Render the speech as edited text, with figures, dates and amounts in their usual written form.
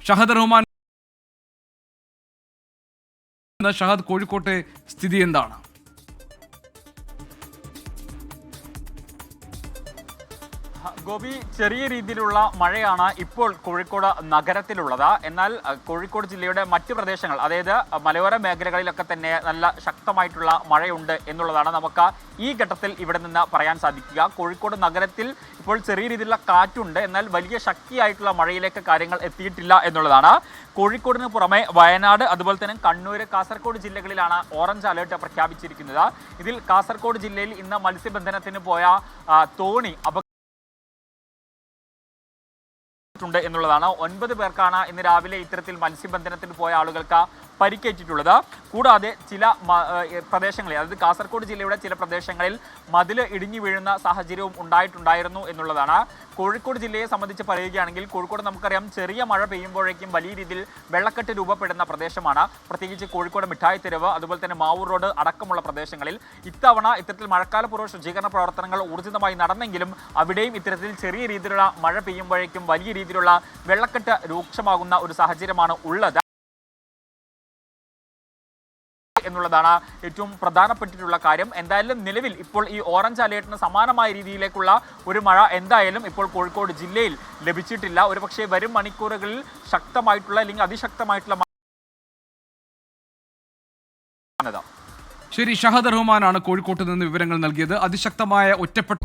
ഷഹദ് റഹ്മാൻ, ഷഹദ്, കോഴിക്കോട്ടെ സ്ഥിതി എന്താണ്? ഗോപി, ചെറിയ രീതിയിലുള്ള മഴയാണ് ഇപ്പോൾ കോഴിക്കോട് നഗരത്തിലുള്ളത്. എന്നാൽ കോഴിക്കോട് ജില്ലയുടെ മറ്റ് പ്രദേശങ്ങൾ, അതായത് മലയോര മേഖലകളിലൊക്കെ തന്നെ നല്ല ശക്തമായിട്ടുള്ള മഴയുണ്ട് എന്നുള്ളതാണ് നമുക്ക് ഈ ഘട്ടത്തിൽ ഇവിടെ നിന്ന് പറയാൻ സാധിക്കുക. കോഴിക്കോട് നഗരത്തിൽ ഇപ്പോൾ ചെറിയ രീതിയിലുള്ള കാറ്റുണ്ട്, എന്നാൽ വലിയ ശക്തിയായിട്ടുള്ള മഴയിലേക്ക് കാര്യങ്ങൾ എത്തിയിട്ടില്ല എന്നുള്ളതാണ്. കോഴിക്കോടിന് പുറമെ വയനാട്, അതുപോലെ തന്നെ കണ്ണൂർ, കാസർഗോഡ് ജില്ലകളിലാണ് ഓറഞ്ച് അലേർട്ട് പ്രഖ്യാപിച്ചിരിക്കുന്നത്. ഇതിൽ കാസർഗോഡ് ജില്ലയിൽ ഇന്ന് മത്സ്യബന്ധനത്തിന് പോയ തോണി ണ്ട് എന്നുള്ളതാണ്. 9 പേർക്കാണ് ഇന്ന് രാവിലെ ഇത്തരത്തിൽ മത്സ്യബന്ധനത്തിന് പോയ ആളുകൾക്ക് പരിക്കേറ്റിട്ടുള്ളത്. കൂടാതെ ചില പ്രദേശങ്ങളിൽ, അതായത് കാസർഗോഡ് ജില്ലയുടെ ചില പ്രദേശങ്ങളിൽ മതിൽ ഇടിഞ്ഞു വീഴുന്ന സാഹചര്യവും ഉണ്ടായിട്ടുണ്ടായിരുന്നു എന്നുള്ളതാണ്. കോഴിക്കോട് ജില്ലയെ സംബന്ധിച്ച് പറയുകയാണെങ്കിൽ, കോഴിക്കോട് നമുക്കറിയാം ചെറിയ മഴ പെയ്യുമ്പോഴേക്കും വലിയ രീതിയിൽ വെള്ളക്കെട്ട് രൂപപ്പെടുന്ന പ്രദേശമാണ്. പ്രത്യേകിച്ച് കോഴിക്കോട് മിഠായി തെരുവ്, അതുപോലെ തന്നെ മാവൂർ റോഡ് അടക്കമുള്ള പ്രദേശങ്ങളിൽ ഇത്തവണ ഇത്തരത്തിൽ മഴക്കാലപൂർവ്വ ശുചീകരണ പ്രവർത്തനങ്ങൾ ഊർജിതമായി നടന്നെങ്കിലും അവിടെയും ഇത്തരത്തിൽ ചെറിയ രീതിയിലുള്ള മഴ പെയ്യുമ്പോഴേക്കും വലിയ രീതിയിലുള്ള വെള്ളക്കെട്ട് രൂക്ഷമാകുന്ന ഒരു സാഹചര്യമാണ് ഉള്ളത് എന്നുള്ളതാണ് ഏറ്റവും പ്രധാനപ്പെട്ടിട്ടുള്ള കാര്യം. എന്തായാലും നിലവിൽ ഇപ്പോൾ ഈ ഓറഞ്ച് അലേർട്ടിന് സമാനമായ രീതിയിലേക്കുള്ള ഒരു മഴ എന്തായാലും ഇപ്പോൾ കോഴിക്കോട് ജില്ലയിൽ ലഭിച്ചിട്ടില്ല. ഒരുപക്ഷെ വരും മണിക്കൂറുകളിൽ ശക്തമായിട്ടുള്ള അല്ലെങ്കിൽ അതിശക്തമായിട്ടുള്ള മഴ. ശരി, ഷഹദ് റഹ്മാനാണ് കോഴിക്കോട്ട് നിന്ന് വിവരങ്ങൾ നൽകിയത്. അതിശക്തമായ ഒറ്റപ്പെട്ട